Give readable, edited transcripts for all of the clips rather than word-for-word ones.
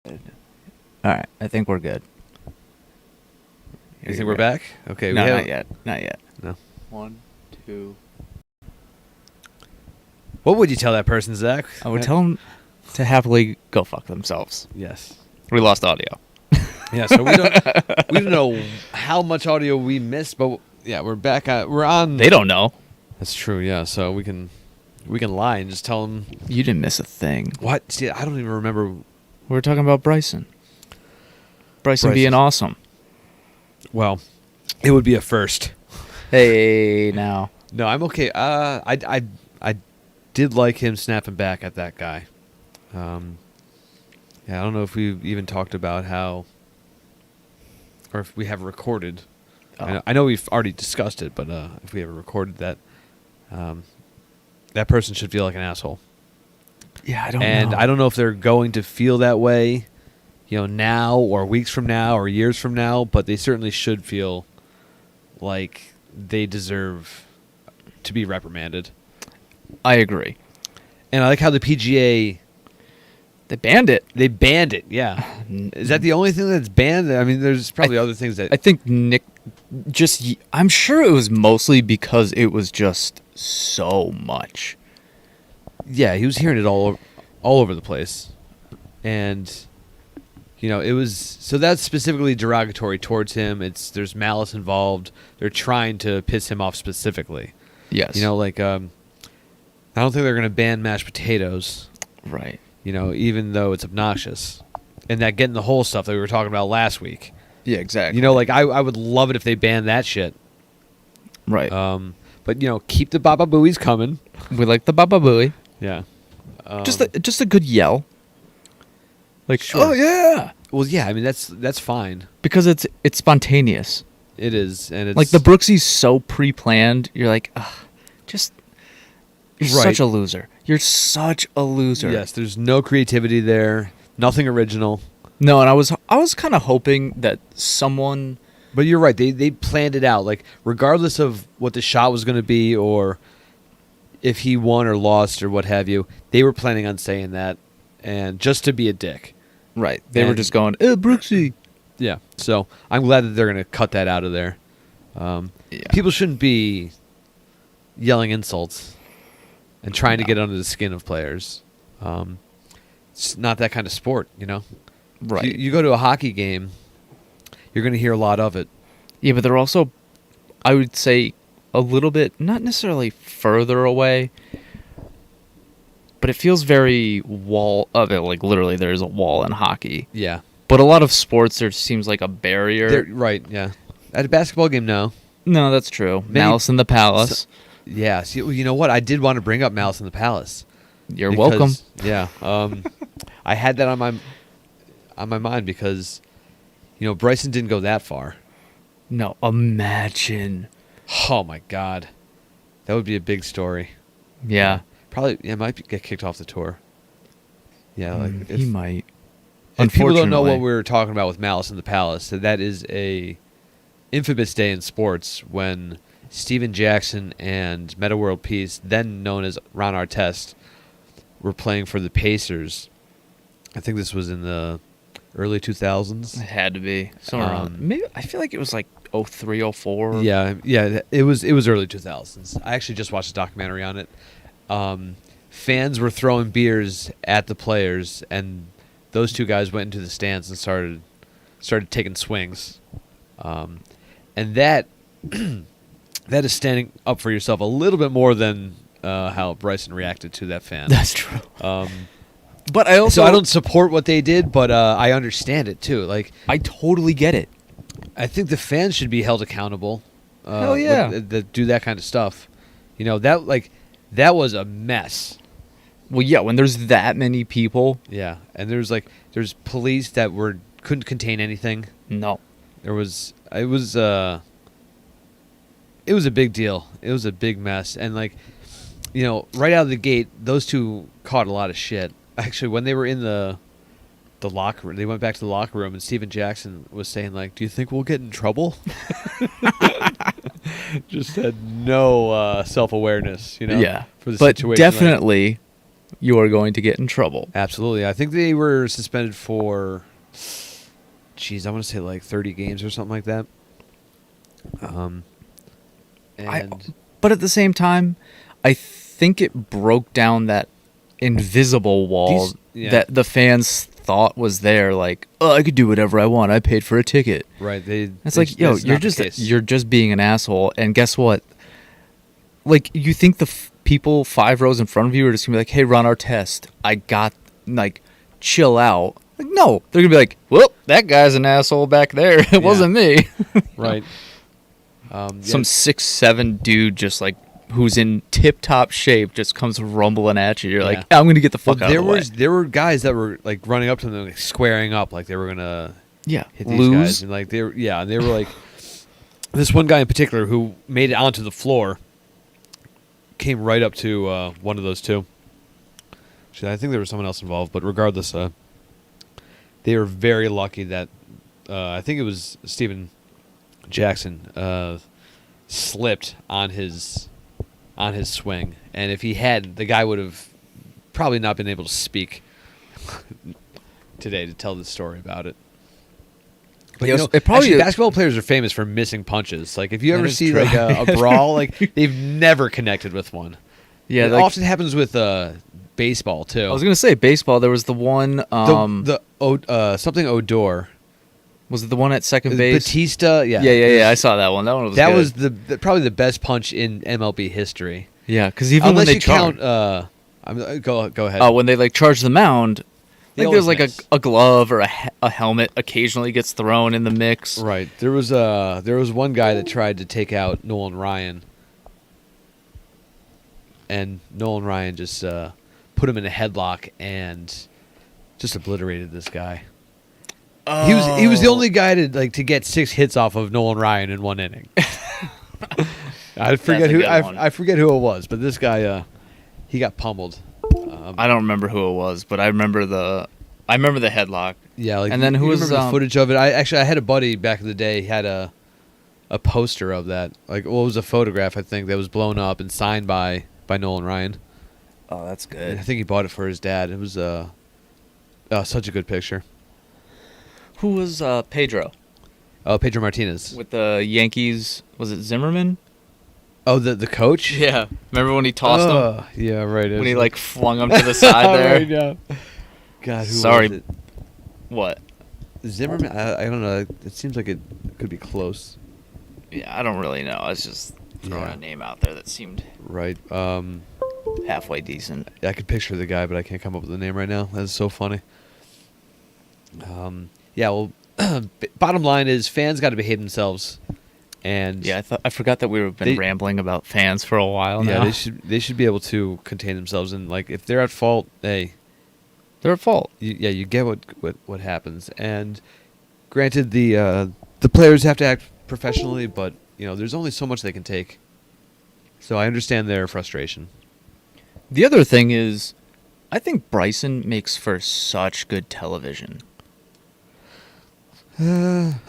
All right, I think we're good. You think we're back? Okay. No, not yet. Not yet. No. 1, 2. What would you tell that person, Zach? I would tell them to happily go fuck themselves. Yes. We lost audio. Yeah. So we don't know how much audio we missed, but yeah, we're back. We're on. They don't know. That's true. Yeah. So we can lie and just tell them. You didn't miss a thing. What? See, I don't even remember. We were talking about Bryson. Bryson being awesome. Well, it would be a first. Hey, now. No, I'm okay. I did like him snapping back at that guy. Yeah, I don't know if we've even talked about how, or if we have recorded. Oh. I know we've already discussed it, but if we ever recorded that, that person should feel like an asshole. Yeah, I don't know. And I don't know if they're going to feel that way, now or weeks from now or years from now, but they certainly should feel like they deserve to be reprimanded. I agree. And I like how the PGA... They banned it. They banned it, yeah. Is that the only thing that's banned? I mean, there's probably other things that... I think Nick I'm sure it was mostly because it was just so much. Yeah, he was hearing it all over the place. And, it was... So that's specifically derogatory towards him. There's malice involved. They're trying to piss him off specifically. Yes. I don't think they're going to ban mashed potatoes. Right. Even though it's obnoxious. And that getting the whole stuff that we were talking about last week. Yeah, exactly. I would love it if they banned that shit. Right. But, keep the Baba Booies coming. We like the Baba Booey. Yeah. Just a good yell. Like, Sure. oh, yeah. Well, yeah, I mean, that's fine. Because it's spontaneous. It is. And it's... Like, the Brooksy's so pre-planned, you're like, ugh, you're Right. such a loser. You're such a loser. Yes, there's no creativity there. Nothing original. No, and I was kind of hoping that someone... But you're right. They planned it out. Like, regardless of what the shot was going to be or if he won or lost or what have you, they were planning on saying that and just to be a dick. Right. They were just going, Brooksy. Yeah. So I'm glad that they're going to cut that out of there. Yeah. People shouldn't be yelling insults and trying to get under the skin of players. It's not that kind of sport, Right. You go to a hockey game, you're going to hear a lot of it. Yeah, but they're also, I would say, a little bit, not necessarily further away, but it feels very wall of it. Like, literally, there's a wall in hockey. Yeah. But a lot of sports, there seems like a barrier. Right, yeah. At a basketball game, no. No, that's true. Malice in the Palace. Yeah. See, you know what? I did want to bring up Malice in the Palace. You're welcome. Yeah. I had that on my mind because, Bryson didn't go that far. No, imagine. Oh, my God. That would be a big story. Yeah. Probably, might get kicked off the tour. Yeah, like he might. If people don't know what Unfortunately. we were talking about with Malice in the Palace, that is a infamous day in sports when Steven Jackson and Meta World Peace, then known as Ron Artest, were playing for the Pacers. I think this was in the early 2000s. It had to be. Somewhere around. Maybe, I feel like it was like 03, 04. Yeah, it was early 2000s. I actually just watched a documentary on it. Fans were throwing beers at the players, and those two guys went into the stands and started taking swings. And that that is standing up for yourself a little bit more than how Bryson reacted to that fan. That's true. But I also... So I don't support what they did, but I understand it too. Like, I totally get it. I think the fans should be held accountable. Hell yeah. That do that kind of stuff. That was a mess. Well, yeah, when there's that many people. Yeah, and there's police that couldn't contain anything. No. It was a big deal. It was a big mess, and right out of the gate, those two caught a lot of shit. Actually, when they were in the locker room, they went back to the locker room, and Steven Jackson was saying, "Do you think we'll get in trouble?" Just had no self-awareness, Yeah. for the but situation. definitely you are going to get in trouble. Absolutely. I think they were suspended for, I want to say like 30 games or something like that. And But at the same time, I think it broke down that invisible wall that the fans thought was there. Like, oh, I could do whatever I want. I paid for a ticket. right, It's like, yo, you're just being an asshole. And guess what? Like, you think the people 5 rows in front of you are just gonna be like, hey, run our test. Like, chill out. Like, no, they're gonna be like, well, that guy's an asshole back there. It wasn't me. right. Some 6'7" dude just like who's in tip top shape just comes rumbling at you. You're like, I'm gonna get the fuck out of the way. There were guys that were like running up to them, like squaring up, like they were gonna hit these lose. guys, and like they were like this one guy in particular who made it onto the floor, came right up to one of those two. Actually, I think there was someone else involved, but regardless, they were very lucky that I think it was Steven Jackson slipped on his swing, and if he hadn't, the guy would have probably not been able to speak today to tell the story about it. But basketball players are famous for missing punches. Like if you ever see like a brawl, like they've never connected with one. Yeah, it often happens with baseball too. I was gonna say baseball. There was the one something Odor. Was it the one at second base? Batista, yeah. Yeah. I saw that one. That one was that good. was the probably the best punch in MLB history. Yeah, because even unless when they you count, go ahead. Oh, when they like charge the mound, I think there's like miss. a glove or a helmet occasionally gets thrown in the mix. Right. There was one guy that tried to take out Nolan Ryan, and Nolan Ryan just put him in a headlock and just obliterated this guy. Oh. He was the only guy to get 6 hits off of Nolan Ryan in one inning. I forget who it was, but this guy he got pummeled. I don't remember who it was, but I remember the headlock. Yeah, like and then who was remember the footage of it? I had a buddy back in the day had a poster of that. Like, well, it was a photograph I think that was blown up and signed by Nolan Ryan. Oh, that's And good. I think he bought it for his dad. It was such a good picture. Who was Pedro Oh, Pedro Martinez. with the Yankees? Was it Zimmerman? Oh, the coach? Yeah. Remember when he tossed him? Yeah, right. When he like flung him to the side there? Right, yeah. God, who Sorry. was it? What? Zimmerman? I don't know. It seems like it could be close. Yeah, I don't really know. I was just throwing Yeah. a name out there that seemed Right. halfway decent. I could picture the guy, but I can't come up with the name right now. That's so funny. Yeah, well, bottom line is fans got to behave themselves. And Yeah, I forgot that we've been rambling about fans for a while yeah, now. they should be able to contain themselves, and like if they're at fault, hey, They're at fault. you get what happens. And granted, the players have to act professionally, but there's only so much they can take. So I understand their frustration. The other thing is, I think Bryson makes for such good television.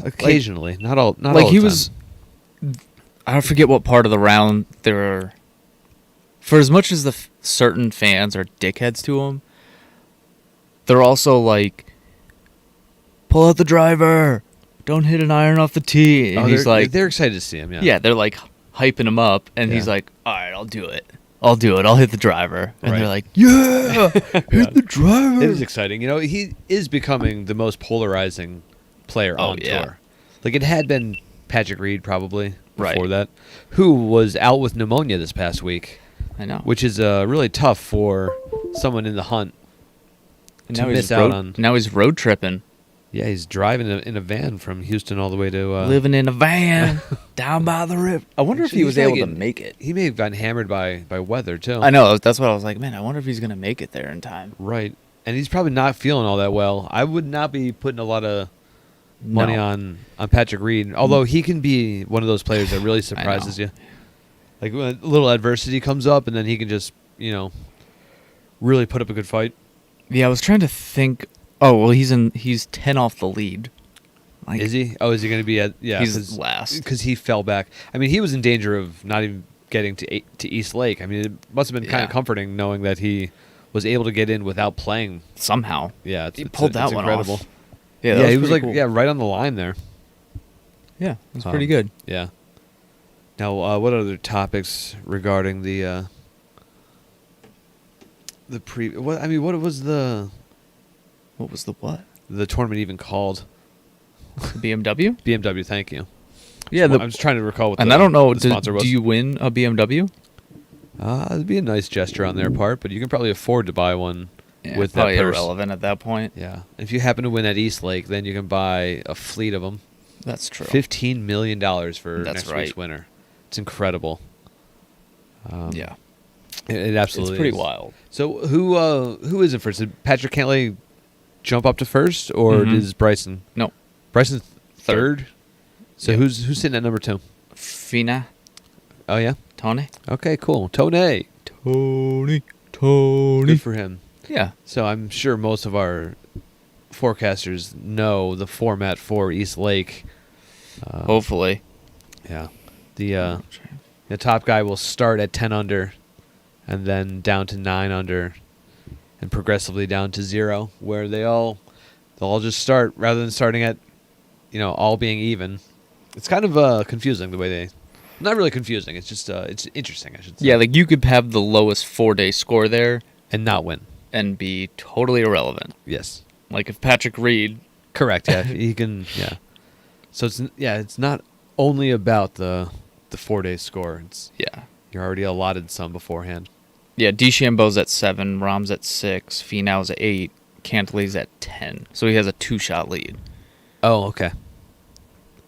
Occasionally, not all. Not Like all he the was, time. I forget what part of the round there were. For as much as the certain fans are dickheads to him, they're also like, pull out the driver, don't hit an iron off the tee. And he's like, they're excited to see him. yeah, they're like hyping him up, and he's Yeah. like, all right, I'll do it. I'll hit the driver. And Right. they're like, yeah, hit the driver. It is exciting. He is becoming the most polarizing player on yeah. tour. Like it had been Patrick Reed probably before Right. that, who was out with pneumonia this past week, I know. which is really tough for someone in the hunt And to now miss he's out on. Now he's road tripping. Yeah, he's driving in a van from Houston all the way to. Living in a van down by the river. I wonder if Actually, he was he's able not to getting- make it. He may have gotten hammered by weather too. I know. That's what I was like, man, I wonder if he's going to make it there in time. Right, and he's probably not feeling all that well. I would not be putting a lot of money No. on Patrick Reed, although he can be one of those players that really surprises you. Like when a little adversity comes up, and then he can just really put up a good fight. Yeah, I was trying to think. Oh, well, he's 10 off the lead. Like, Is he? Oh, is he going to be at? Yeah, He's last. because he fell back. I mean, he was in danger of not even getting to East Lake. I mean, it must have been kind Yeah. of comforting knowing that he was able to get in without playing. Somehow. Yeah, He pulled that one incredible. off. Yeah, that he was pretty like cool. right on the line there. Yeah, it was pretty good. Yeah. Now, what other topics regarding the What I mean, what was the What was the what? tournament even called? The BMW? BMW. Thank you. Yeah, I'm just trying to recall what. and the, I don't know, the sponsor was. do you win a BMW? It'd be a nice gesture on their part, but you can probably afford to buy one Yeah, with that probably purse. irrelevant at that point. Yeah. If you happen to win at East Lake, then you can buy a fleet of them. That's true. $15 million for That's next right. week's winner. It's incredible. Yeah, It absolutely it's pretty is. wild. So who is in first? Did Patrick Cantlay jump up to first, or Mhm. is Bryson? No, Bryson's third. So Yeah. who's sitting at number 2? Fina, Oh yeah. Tony. Okay, cool. Tony. Tony. Good for him. Yeah, So I'm sure most of our forecasters know the format for East Lake. hopefully. Yeah. The top guy will start at 10 under, and then down to 9 under, and progressively down to 0, where they'll all just start rather than starting at, all being even. It's kind of confusing the way they. Not really confusing. It's just it's interesting, I should say. Yeah, like you could have the lowest 4-day score there and not win. and be totally irrelevant. Yes. Like if Patrick Reed. Correct. Yeah, he can. Yeah. So it's not only about the 4-day score. Yeah. You're already allotted some beforehand. Yeah, DeChambeau's at 7, Rahm's at 6, Finau's at 8, Cantlay's at 10. So he has a 2-shot lead, Oh, okay.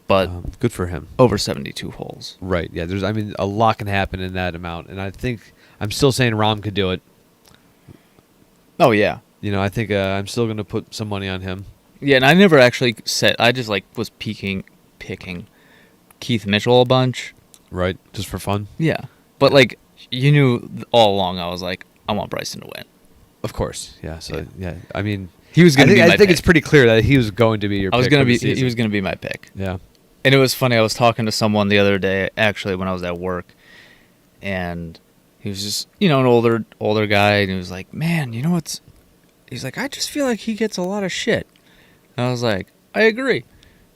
but Good for him. over 72 holes. Right. Yeah. A lot can happen in that amount, and I think I'm still saying Rahm could do it. Oh yeah. I think I'm still going to put some money on him. Yeah, and I never actually said, I just was picking Keith Mitchell a bunch. Right. Just for fun. Yeah. But you knew all along I was like, I want Bryson to win. Of course. Yeah. So yeah. I mean, He was I going to be my think pick. it's pretty clear that he was going to be your. I was pick going to for be the season. he was going to be my pick. Yeah. And it was funny, I was talking to someone the other day actually when I was at work, and he was just, an older guy, and he was like, "Man, you know what's?" He's like, "I just feel like he gets a lot of shit." And I was like, "I agree."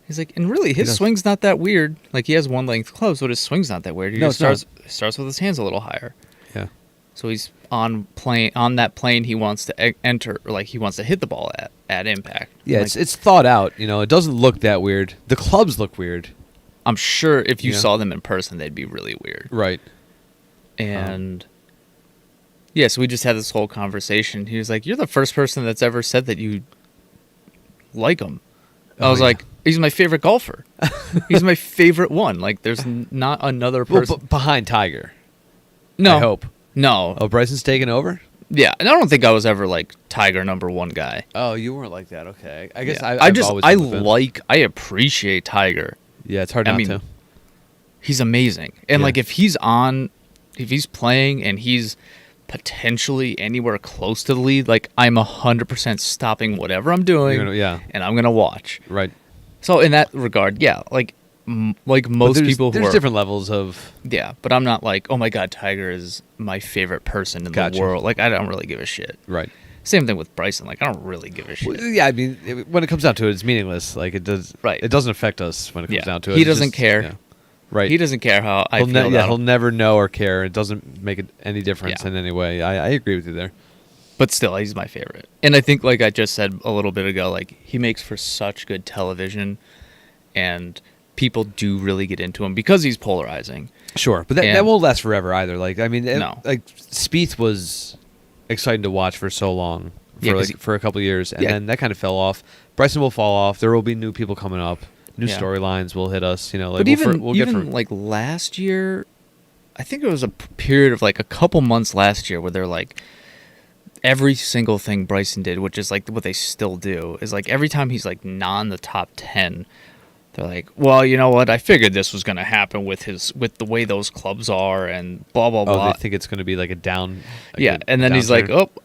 He's like, "And really, his does. swing's not that weird. Like he has one length clubs, but his swing's not that weird. He No, just it's starts with his hands a little higher. Yeah. So he's on that plane he wants to enter, or like he wants to hit the ball at impact. Yeah. Like, It's thought out. It doesn't look that weird. The clubs look weird. I'm sure if you Yeah. saw them in person, they'd be really weird. Right. And yeah, so we just had this whole conversation. He was like, "You're the first person that's ever said that you like him." I Oh, was yeah. like, "He's my favorite golfer. He's my favorite one. Like, there's not another Well, person." behind Tiger. No, I hope. no, Oh, Bryson's taking over. yeah. And I don't think I was ever like Tiger #1 guy. Oh, you weren't like that. Okay. I guess Yeah. I've always been a fan. I appreciate Tiger. Yeah, it's hard I not mean, to. He's amazing. And Yeah. like if he's playing and he's potentially anywhere close to the lead, like I'm 100% stopping whatever I'm doing. Yeah. And I'm gonna watch. Right. So in that regard, yeah, like But most there's, people who there's are different levels of. yeah, but I'm not like, oh my god, Tiger is my favorite person in Gotcha. the world. Like I don't really give a shit. Right. Same thing with Bryson. Like I don't really give a shit. Well, yeah, I mean, when it comes down to it, it's meaningless. Like it does. Right. It doesn't affect us when it comes Yeah. down to it. He It's doesn't just- care. yeah. Right. He doesn't care how I He'll feel about he'll him. never know or care. It doesn't make any difference Yeah. in any way. I agree with you there. But still, he's my favorite. And I think, like I just said a little bit ago, like he makes for such good television, and people do really get into him because he's polarizing. Sure, but that And- won't last forever either. Like I mean, No. like Spieth was exciting to watch for so long, for Yeah, 'cause for a couple of years, and Yeah. then that kind of fell off. Bryson will fall off. There will be new people coming up. New Yeah. storylines will hit us. Like But we'll get even for like last year, I think it was a period of like a couple months last year where they're like every single thing Bryson did, which is like what they still do, is like every time he's like not in the top 10, they're like, well, you know what? I figured this was going to happen with the way those clubs are and blah blah oh, blah. they think it's going to be like a down. like yeah, a and then he's like, downturn. oh,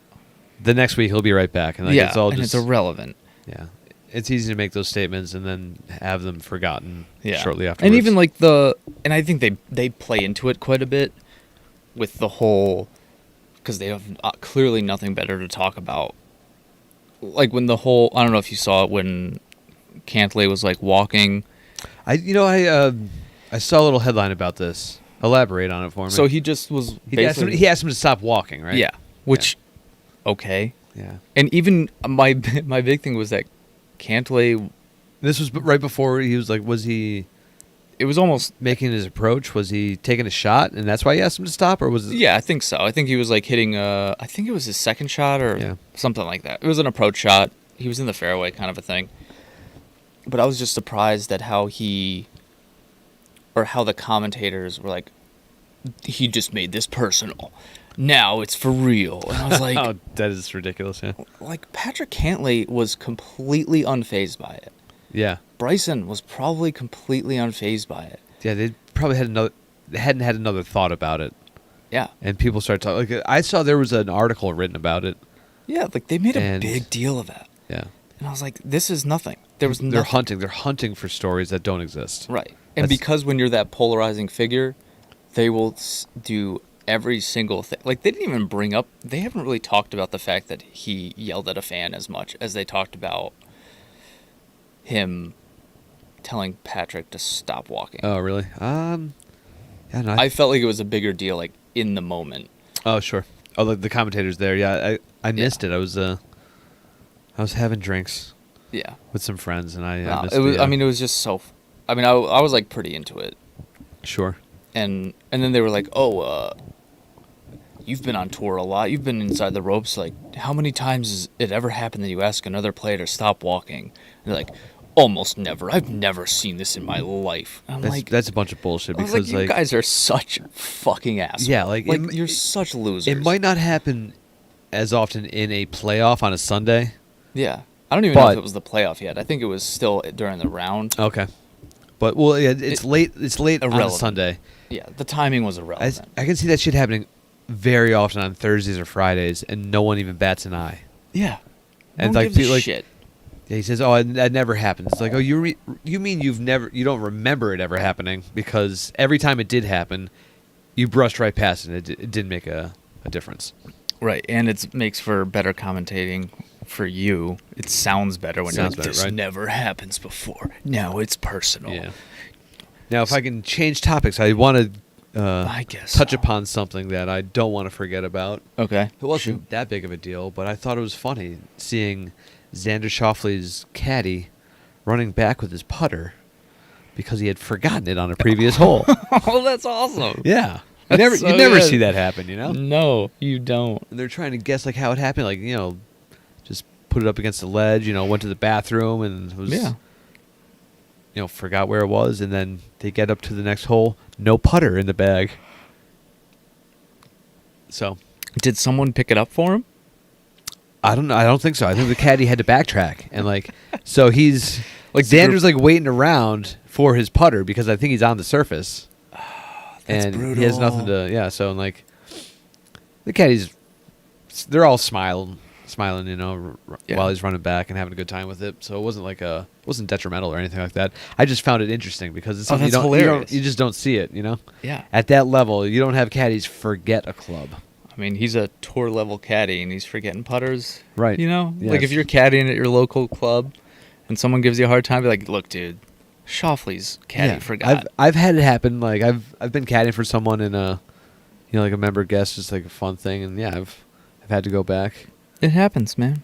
The next week he'll be right back, and like, yeah, it's all and just it's irrelevant. yeah. It's easy to make those statements and then have them forgotten Yeah, shortly afterwards. and even like and I think they play into it quite a bit with the whole because they have clearly nothing better to talk about. Like when the whole, I don't know if you saw it when Cantlay was like walking. I saw a little headline about this. Elaborate on it for me. So he just was he asked him to stop walking, right? Yeah. Which, okay. Yeah. And even my big thing was that Cantlay, This was right before he was like, was he it was almost, making his approach? Was he taking a shot, and that's why he asked him to stop, or was it? yeah, I think so. I think he was like hitting I think it was his second shot or something like that. It was an approach shot. He was in the fairway kind of a thing. But I was just surprised at how how the commentators were like, he just made this personal. Now it's for real. And I was like, Oh, that is ridiculous. Yeah. like Patrick Cantlay was completely unfazed by it. Yeah. Bryson was probably completely unfazed by it. Yeah. They probably hadn't had another thought about it, Yeah. and people started talking. Like, I saw there was an article written about it. Yeah, like they made a And- big deal of that. Yeah. And I was like, this is nothing. There was They're nothing. hunting. They're hunting for stories that don't exist. Right. And That's- because when you're that polarizing figure, they will do every single thing. Like, they didn't even bring up, they haven't really talked about the fact that he yelled at a fan as much as they talked about him telling Patrick to stop walking. Oh, really? Yeah. No, I felt like it was a bigger deal, like, in the moment. Oh, sure. Oh, the commentators there. Yeah, I missed it. I was having drinks Yeah. with some friends, and I No, missed it was. the, I mean, it was just so. I mean, I was like pretty into it, sure. and then they were like, "Oh, you've been on tour a lot. You've been inside the ropes. Like, how many times has it ever happened that you ask another player to stop walking?" And they're like, "Almost never. I've never seen this in my life." And I'm like, That's a bunch of bullshit I was because like, you guys are such fucking assholes. Yeah, like, you're such losers. it might not happen as often in a playoff on a Sunday. Yeah, I don't even know if But- it was the playoff yet. I think it was still during the round. Okay, but well, yeah, it's late. It's late on a Irrelevant. Sunday. Yeah, the timing was irrelevant. I can see that shit happening very often on Thursdays or Fridays, and no one even bats an eye. Yeah. And No one like, gives a like- shit. Yeah, he says, "Oh, that never happens." It's like, "Oh, you mean you don't remember it ever happening because every time it did happen, you brushed right past it. It didn't make a difference." Right, and it makes for better commentating for you. It sounds better when Sounds you're like, better, this right? never happens before. Now it's personal. Yeah. Now, if I can change topics, I want to I guess touch so. upon something that I don't want to forget about. Okay. It wasn't that big of a deal, but I thought it was funny seeing Xander Schauffele's caddy running back with his putter because he had forgotten it on a previous hole. Oh, that's awesome. Yeah. That's You so never good. see that happen, you know? No, you don't. And they're trying to guess like how it happened, like, just put it up against the ledge, went to the bathroom and was Yeah. Forgot where it was, and then they get up to the next hole, no putter in the bag. So, Did someone pick it up for him? I don't know. I don't think so. I think the caddy had to backtrack, and so he's Like Xander's waiting around for his putter because I think he's on the surface, That's and he has nothing to. Yeah, so the caddies, they're all smiling, Yeah. while he's running back and having a good time with it. So it wasn't detrimental or anything like that. I just found it interesting because it's something that's hilarious. you just don't see it. Yeah. At that level, you don't have caddies forget a club. I mean, he's a tour level caddy and he's forgetting putters. Right. Like Yes. if you're caddying at your local club and someone gives you a hard time, be like, "Look, dude, Schauffele's caddy forgot." I've had it happen. Like I've been caddying for someone in a, like a member guest, just like a fun thing, and yeah, I've had to go back. It happens, man.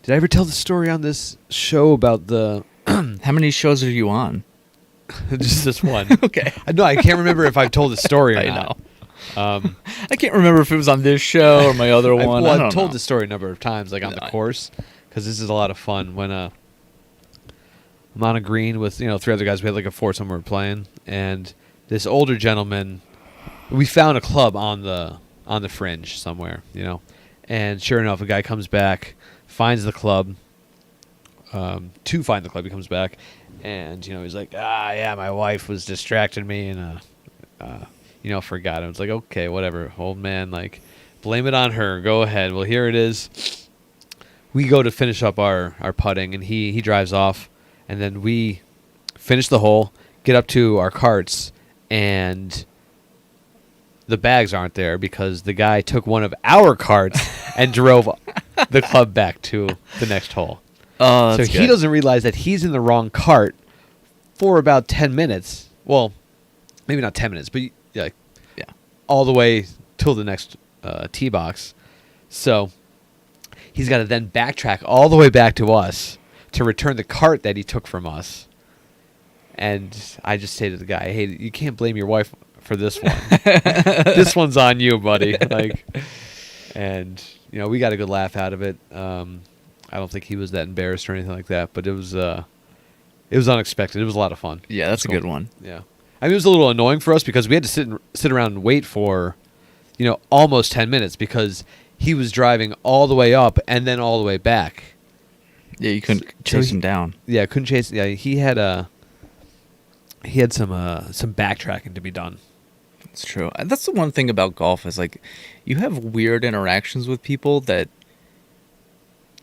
Did I ever tell the story on this show about the How many shows are you on? just this one? Okay. No, I can't remember if I've told the story or I not. know. I can't remember if it was on this show or my other one. I I've don't told know. the story a number of times, like on the No. course, because this is a lot of fun. When I'm on a green with 3 other guys, we had like a foursome we were playing, and this older gentleman, we found a club on the fringe somewhere, and sure enough, a guy comes back, finds the club. To find the club, he comes back, and he's like, yeah, my wife was distracting me, and forgot. I was like, okay, whatever, old man, like, blame it on her. Go ahead. Well, here it is. We go to finish up our putting, and he drives off, and then we finish the hole, get up to our carts, and the bags aren't there because the guy took one of our carts and drove the club back to the next hole. Oh, So that's he good. doesn't realize that he's in the wrong cart for about 10 minutes. Well, maybe not 10 minutes, but like Yeah. all the way till the next tee box. So he's got to then backtrack all the way back to us to return the cart that he took from us. And I just say to the guy, "Hey, you can't blame your wife for this one. This one's on you, buddy." Like, and you know, we got a good laugh out of it. I don't think he was that embarrassed or anything like that, but it was unexpected. It was a lot of fun. Yeah, that's a Cool. good one. Yeah, I mean, it was a little annoying for us because we had to sit around and wait for, almost 10 minutes because he was driving all the way up and then all the way back. Yeah, you couldn't chase him down. Yeah, couldn't chase. Yeah, he had some backtracking to be done. It's true. That's the one thing about golf is like you have weird interactions with people that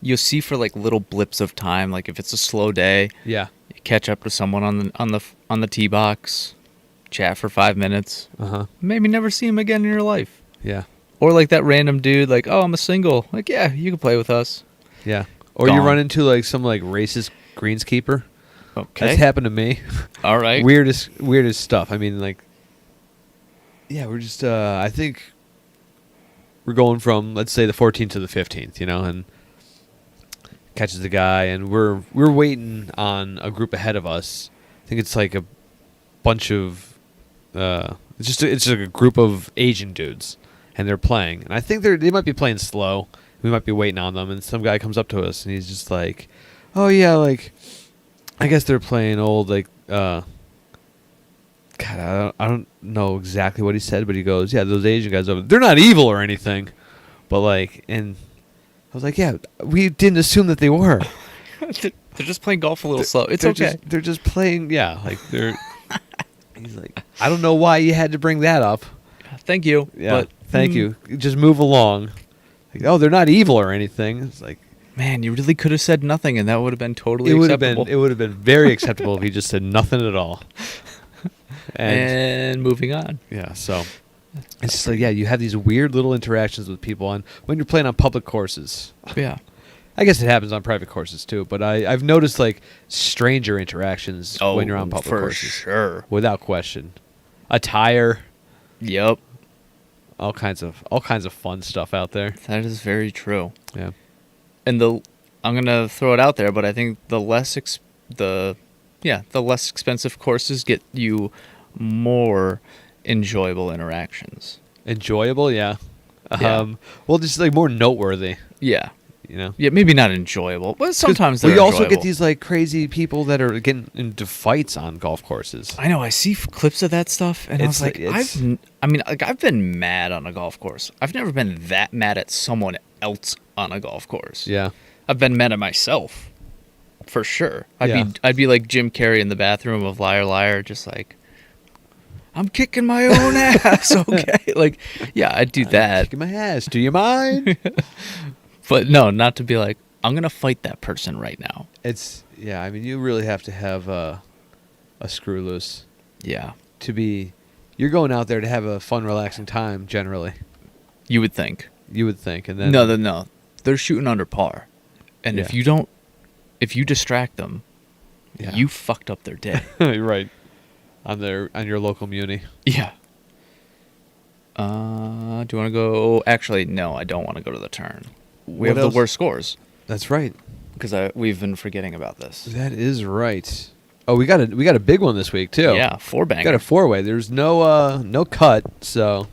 you'll see for like little blips of time. Like if it's a slow day, Yeah. you catch up to someone on the tee box, chat for 5 minutes, maybe never see him again in your life. Yeah. Or like that random dude, like, oh, I'm a single. Like, yeah, you can play with us. Yeah. Or you Gone. run into like some like racist greenskeeper. Okay. That's happened to me. All right. Weirdest stuff. I mean, like, yeah, we're just. I think we're going from, let's say, the 14th to the 15th, and catches the guy, and we're waiting on a group ahead of us. I think it's like a bunch of. It's just a group of Asian dudes, and they're playing, and I think they might be playing slow. We might be waiting on them, and some guy comes up to us, and he's just like, "Oh yeah, like." I guess they're playing old, like, God, I don't know exactly what he said, but he goes, yeah, those Asian guys over there, they're not evil or anything. But, like, and I was like, yeah, we didn't assume that they were. They're just playing golf a little slow. It's They're okay. They're just playing, yeah, like, they're, he's like, I don't know why you had to bring that up. Thank you. Yeah, But thank you. Just move along. Like, oh, they're not evil or anything. It's like, man, you really could have said nothing, and that would have been totally it would have acceptable. been very acceptable if he just said nothing at all. And moving on. Yeah, so it's just like, yeah, you have these weird little interactions with people when you're playing on public courses. Yeah. I guess it happens on private courses too, but I've noticed like stranger interactions when you're on public for courses. sure. Without question. Attire, Yep. all kinds of fun stuff out there. That is very true. Yeah. And I'm gonna throw it out there, but I think the less expensive courses get you more enjoyable interactions. Enjoyable, yeah. Yeah. Well, just like more noteworthy, Yeah. you know. Yeah, maybe not enjoyable, but sometimes we they're also enjoyable. get these like crazy people that are getting into fights on golf courses. I know. I see clips of that stuff, and I was like, It's- I've been mad on a golf course. I've never been that mad at someone else on a golf course. Yeah. I've been mad at myself, for sure. Yeah. I'd be like Jim Carrey in the bathroom of Liar Liar, just like, I'm kicking my own ass. Okay, like, yeah, I'd do that, Kicking my ass. Do you mind? but no, not to be like, I'm gonna fight that person right now. Yeah, I mean, you really have to have a screw loose Yeah, to be. You're going out there to have a fun, relaxing time. Generally, you would think. you would think, and then No, they're shooting under par, and Yeah. if you distract them, Yeah. you fucked up their day. You're right on your local muni. Yeah. Do you want to go? Actually, no, I don't want to go to the turn. We What have else? the worst scores That's right. because we've been forgetting about this. That is right. Oh, we got a big one this week too. Yeah, four We banger. got a 4-way. There's no cut, so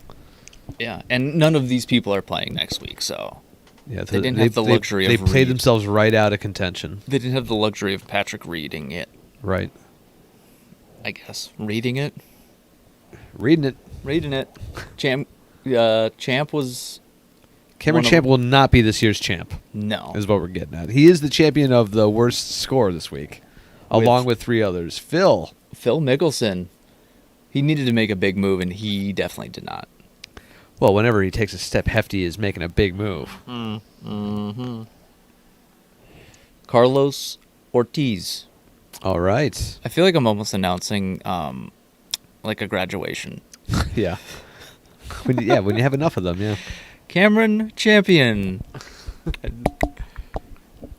Yeah, and none of these people are playing next week, so yeah, They didn't have the luxury They of played Reed. themselves right out of contention. they didn't have the luxury of Patrick reading it. Right. I guess reading it, Reading it. Champ was Cameron One of- Champ will not be this year's champ. no. Is what we're getting at. He is the champion of the worst score this week, along with 3 others. Phil. Phil Mickelson. He needed to make a big move, and he definitely did not. Well, whenever he takes a step, Hefty is making a big move. Mm-hmm. Carlos Ortiz. All right. I feel like I'm almost announcing like a graduation. Yeah. when you have enough of them, yeah. Cameron Champion.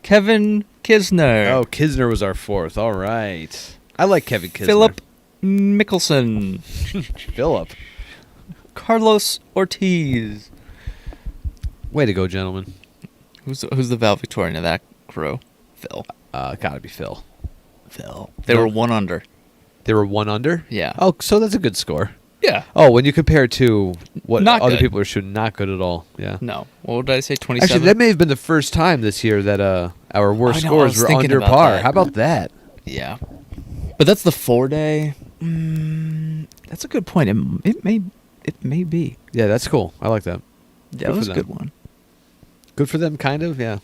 Kevin Kisner. Oh, Kisner was our fourth. All right. I like Kevin Kisner. Philip Mickelson. Philip. Carlos Ortiz. Way to go, gentlemen. Who's the valedictorian of that crew? Phil. Gotta be Phil. Phil. They were one under. They were one under? Yeah. Oh, so that's a good score. Yeah. Oh, when you compare it to what Not other good. people are shooting, not good at all. Yeah. No. What did I say? 27? Actually, that may have been the first time this year that our worst I know, I scores was were thinking under about par. that. How about that? Yeah. But that's the 4-day. That's a good point. It may be. Yeah, that's cool. I like that. That Good was for a them. good one. Good for them, kind of. Yeah.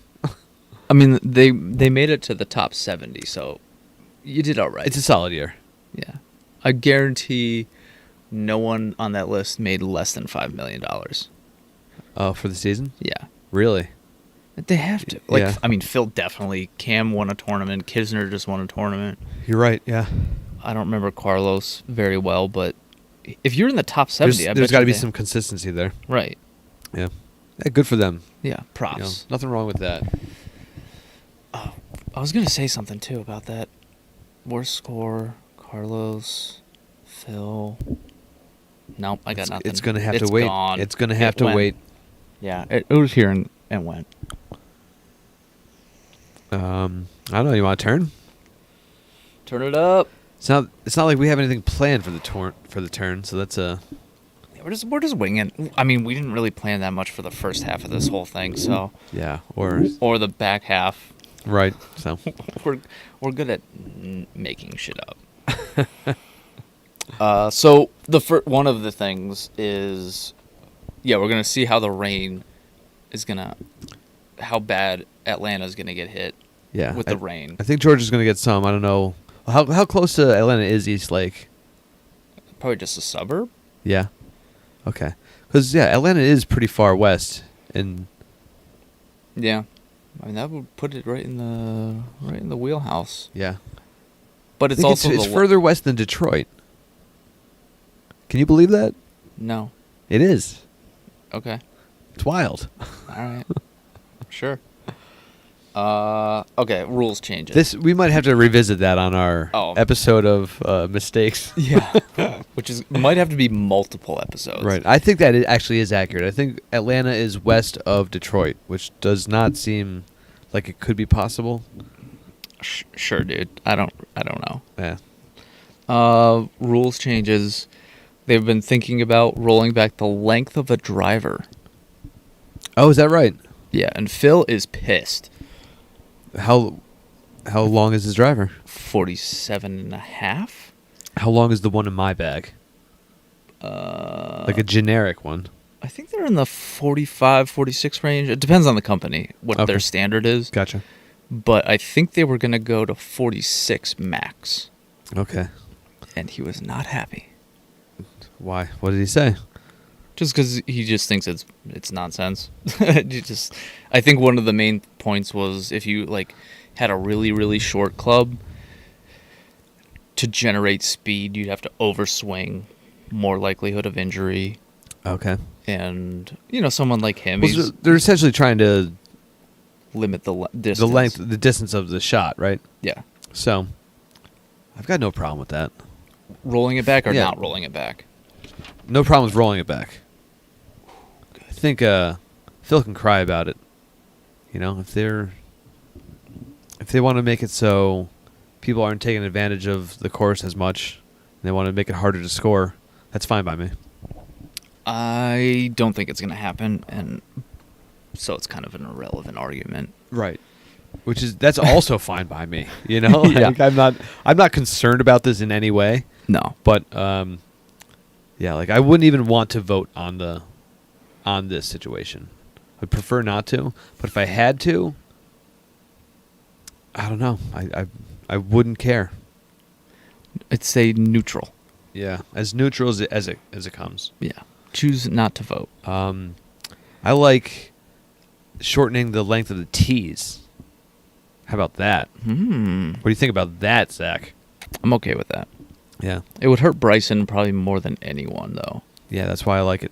I mean, they made it to the top 70, so you did all right. It's a solid year. Yeah. I guarantee no one on that list made less than $5 million. Oh, for the season? Yeah. Really? They have to. Like, Yeah. I mean, Phil definitely. Cam won a tournament. Kisner just won a tournament. You're right. Yeah. I don't remember Carlos very well, but if you're in the top 70, There's got to be some consistency there. Right. Yeah. Good for them. Yeah. You know, Props. nothing wrong with that. Oh, I was going to say something, too, about that. Worst score, Carlos, Phil. Nope, I got nothing. It's going to have It's to wait. gone. It's going to have It to went. wait. Yeah, it was here and went. I don't know. You want to turn? Turn it up. It's not like we have anything planned for the turn. So that's a. Yeah, we're just winging. I mean, we didn't really plan that much for the first half of this whole thing, so Yeah. Or the back half. right. So. We're good at making shit up. So one of the things is, yeah, we're gonna see how the rain is how bad Atlanta's gonna get hit. Yeah. With the rain. I think Georgia's going to get some. I don't know. How close to Atlanta is East Lake? Probably just a suburb. Yeah. Okay. Because Atlanta is pretty far west, and Yeah, I mean that would put it right in the wheelhouse. yeah, But I it's think also it's further west than Detroit. Can you believe that? No. It is. Okay. It's wild. All right. Sure. Okay. Rules changes. We might have to revisit that on our Oh. episode of mistakes. Yeah. Which might have to be multiple episodes. Right. I think that it actually is accurate. I think Atlanta is west of Detroit, which does not seem like it could be possible. Sure, dude. I don't know. Yeah. Rules changes. They've been thinking about rolling back the length of a driver. Oh, is that right? Yeah, and Phil is pissed. How long is his driver? 47 and a half? How long is the one in my bag? Like a generic one. I think they're in the 45, 46 range. It depends on the company, what Okay. their standard is. Gotcha. But I think they were going to go to 46 max. Okay. And he was not happy. Why? What did he say? Just because he just thinks it's nonsense. I think one of the main points was if you had a really, really short club, to generate speed, you'd have to overswing, more likelihood of injury. Okay. And, someone like him, Well, he's they're essentially trying to limit the distance. the distance of the shot, right? Yeah. So, I've got no problem with that. Rolling it back or Yeah. not rolling it back? No problem with rolling it back. I think Phil can cry about it. If they want to make it so people aren't taking advantage of the course as much, and they want to make it harder to score, that's fine by me. I don't think it's going to happen, and so it's kind of an irrelevant argument. Right. That's also fine by me. Yeah. I'm not concerned about this in any way. No. But I wouldn't even want to vote on this situation. I'd prefer not to. But if I had to, I don't know. I wouldn't care. I'd say neutral. Yeah, as neutral as it comes. Yeah. Choose not to vote. I like shortening the length of the tees. How about that? What do you think about that, Zach? I'm okay with that. Yeah. It would hurt Bryson probably more than anyone, though. Yeah, that's why I like it.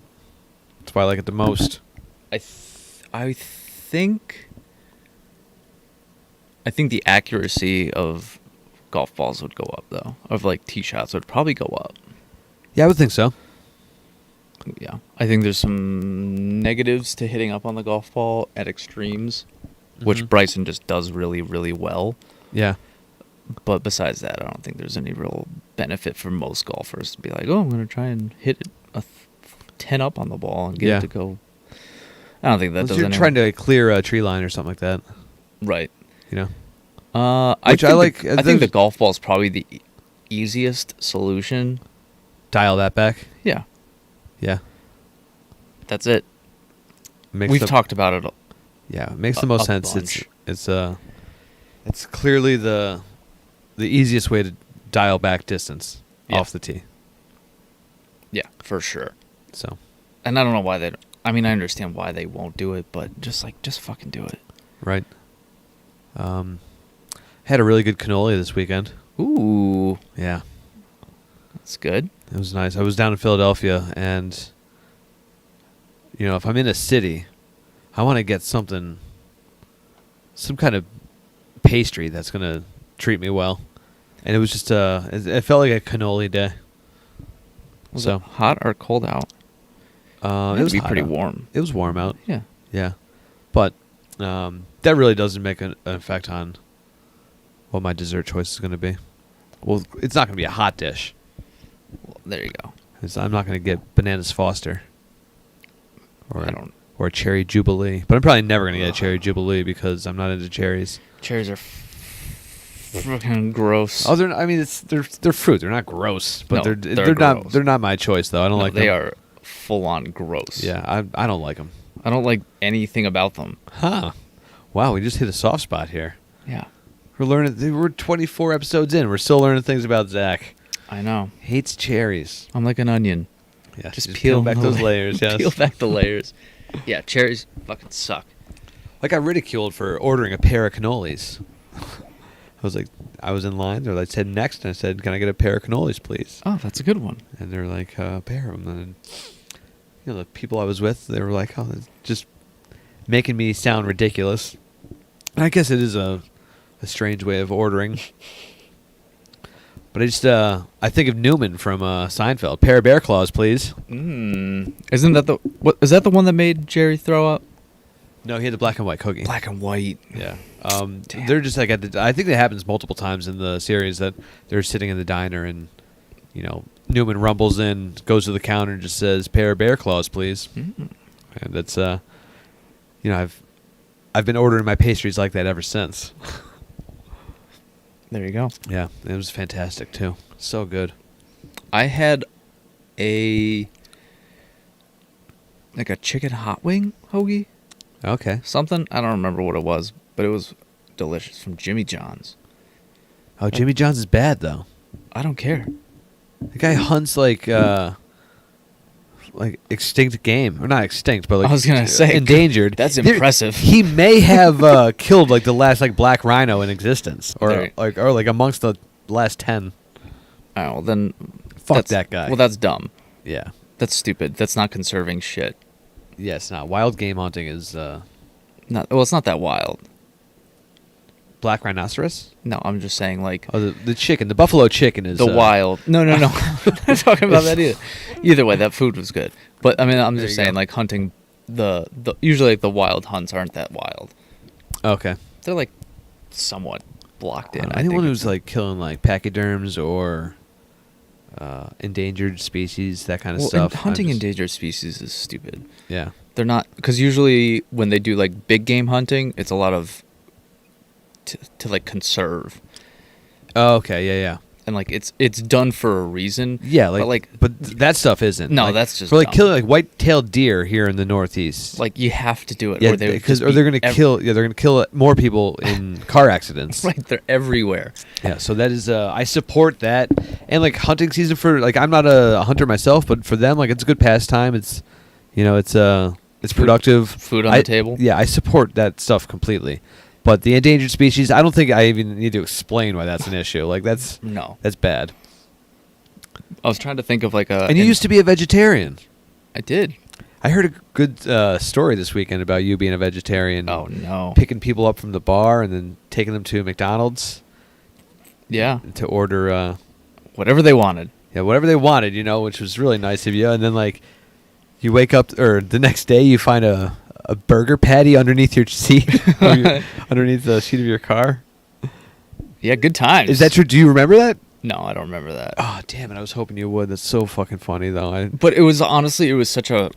That's why I like it the most. I think the accuracy of golf balls would go up though. Of like tee shots would probably go up. Yeah, I would think so. Yeah. I think there's some negatives to hitting up on the golf ball at extremes, which Mhm. Bryson just does really, really well. Yeah. But besides that, I don't think there's any real benefit for most golfers to be like, oh, I'm going to try and hit a 10 up on the ball and get Yeah. it to go. I don't think that Unless does you're anything. trying to clear a tree line or something like that. Right. You know. Which I like, I think there's- the golf ball is probably the easiest solution. Dial that back. Yeah. Yeah. That's it. Makes We've the- talked about it. Yeah, it makes a- the most a sense. bunch. It's clearly the easiest way to dial back distance Yeah. off the tee. Yeah, for sure. So And I don't know why they. I mean, I understand why they won't do it, but just fucking do it. right. Had a really good cannoli this weekend. Ooh, Yeah, that's good. it was nice. I was down in Philadelphia, and if I'm in a city, I want to get some kind of pastry that's gonna treat me well. And it was just it felt like a cannoli day. Was So it hot or cold out? it was be hot pretty out. warm. It was warm out. Yeah. Yeah, but that really doesn't make an effect on what my dessert choice is going to be. Well, it's not going to be a hot dish. Well, there you go. I'm not going to get bananas Foster or I don't. or a cherry jubilee. But I'm probably never going to get a cherry jubilee because I'm not into cherries. Cherries are freaking gross. Oh, they're fruit. They're not gross, but No, they're not gross. they're not my choice though. I don't No, like they them. are full on gross. Yeah, I don't like them. I don't like anything about them. Huh. Wow, we just hit a soft spot here. Yeah, We're learning. We're 24 episodes in. We're still learning things about Zach. I know. Hates cherries. I'm like an onion. Yeah, Just peel back the those la- layers. Yes. Peel back the layers. Yeah, cherries fucking suck. I got ridiculed for ordering a pair of cannolis. I was like, I was in line. They said next, and I said, "Can I get a pair of cannolis, please?" Oh, that's a good one. And they're like, "A pair of them." And the people I was with, they were like, "Oh, that's just making me sound ridiculous." And I guess it is a strange way of ordering. But I think of Newman from Seinfeld. Pair of bear claws, please. Isn't that is that the one that made Jerry throw up? No, he had the black and white cookie. Black and white. Yeah. Damn. They're just like I think that happens multiple times in the series that they're sitting in the diner and Newman rumbles in, goes to the counter and just says, "Pair of bear claws, please." Mm. And that's I've been ordering my pastries like that ever since. There you go. Yeah, it was fantastic too. So good. I had a chicken hot wing hoagie, Okay. something. I don't remember what it was, but it was delicious from Jimmy John's. Oh, Jimmy John's is bad though. I don't care. The guy hunts like extinct game, or not extinct, but like I was gonna say, endangered. that's There- impressive. He may have killed like the last like black rhino in existence, or There- like amongst the last 10. Oh, well, then Fuck that's- that guy. Well, that's dumb. Yeah, That's stupid. That's not conserving shit. yeah, it's not. Wild game hunting is It's not that wild. black rhinoceros. No, I'm just saying like Oh, the chicken, the buffalo chicken is the wild. No. I'm not talking about that either. Either way, that food was good. But I mean, I'm There just you saying go. like hunting the usually like the wild hunts aren't that wild. Okay. They're like somewhat blocked in. I Anyone think. who's like killing like pachyderms or endangered species, that kind of stuff. Hunting I'm just- endangered species is stupid. Yeah. They're not because usually when they do like big game hunting, it's a lot of to like conserve Oh, okay. Yeah. and like it's done for a reason. Yeah, but that stuff isn't. No, Like, that's just for like dumb. killing like white-tailed deer here in the Northeast. Like you have to do it. yeah, or they would because just they're be gonna kill. Yeah, they're gonna kill more people in car accidents. Right, they're everywhere. Yeah, so that is. I support that, and like hunting season for like I'm not a hunter myself, but for them like it's a good pastime. It's, it's productive. Food on the table. Yeah, I support that stuff completely. But the endangered species, I don't think I even need to explain why that's an issue. Like that's bad. I was trying to think of like a. And you used to be a vegetarian. I did. I heard a good story this weekend about you being a vegetarian. Oh no. Picking people up from the bar and then taking them to McDonald's Yeah. to order Whatever they wanted. whatever they wanted, which was really nice of you. And then like you wake up or the next day you find a burger patty underneath your seat, underneath the seat of your car. Yeah, good times. Is that true? Do you remember that? No, I don't remember that. Oh, damn it. I was hoping you would. That's so fucking funny, though. But it was honestly, it was such a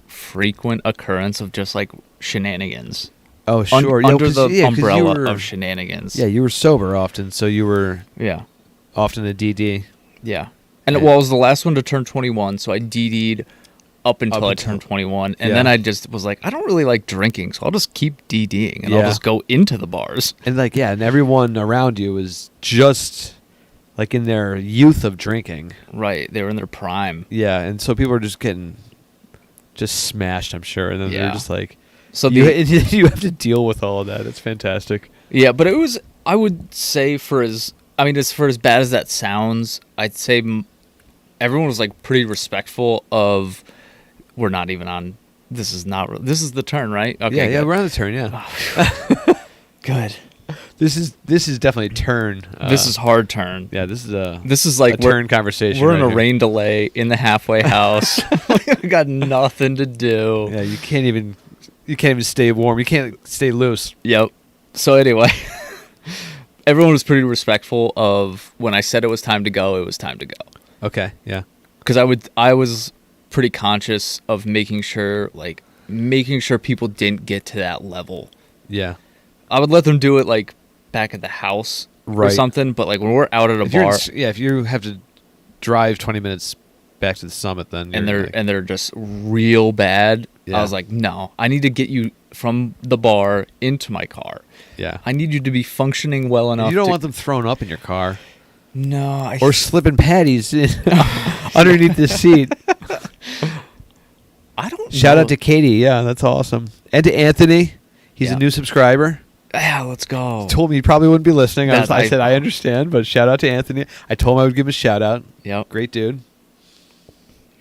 frequent occurrence of just like shenanigans. Oh, sure. Under 'cause- the 'cause you umbrella were- of shenanigans. Yeah, you were sober often, so you were Yeah. often a DD. Yeah. And Yeah. well, I was the last one to turn 21, so I DD'd up until Up I until- turned 21. And Yeah. then I just was like, I don't really like drinking, so I'll just keep DDing and Yeah. I'll just go into the bars. And like, yeah, and everyone around you was just like in their youth of drinking. Right. They were in their prime. Yeah, and so people were just getting just smashed, I'm sure. And then they're Yeah. just like, So you, the, you have to deal with all of that. It's fantastic. yeah, but it was, I would say for as bad as that sounds, I'd say everyone was like pretty respectful of, we're not even on, this is the turn, right? Okay. Yeah, good. we're on the turn, yeah. Good. This is definitely turn. This is hard turn. Yeah, this is like a turn conversation. We're in right a here. rain delay in the halfway house. We got nothing to do. Yeah, you can't even stay warm. You can't stay loose. Yep. So anyway, everyone was pretty respectful of when I said it was time to go, it was time to go. Okay, yeah. Because I was pretty conscious of making sure people didn't get to that level. Yeah. I would let them do it like back at the house or Right. something, but like when we're out at a If you're bar if you have to drive 20 minutes back to the summit, then and you're like- they're just real bad, Yeah. I was like, no, I need to get you from the bar into my car. yeah. I need you to be functioning well enough. You don't to, want them thrown up in your car no, or slipping patties in underneath the seat. I don't. Shout know. out to Katie. Yeah, that's awesome. And to Anthony. He's Yeah. a new subscriber. Yeah, let's go. Told me he probably wouldn't be listening. I That- said I understand, but shout out to Anthony. I told him I would give him a shout out. Yep. Great dude.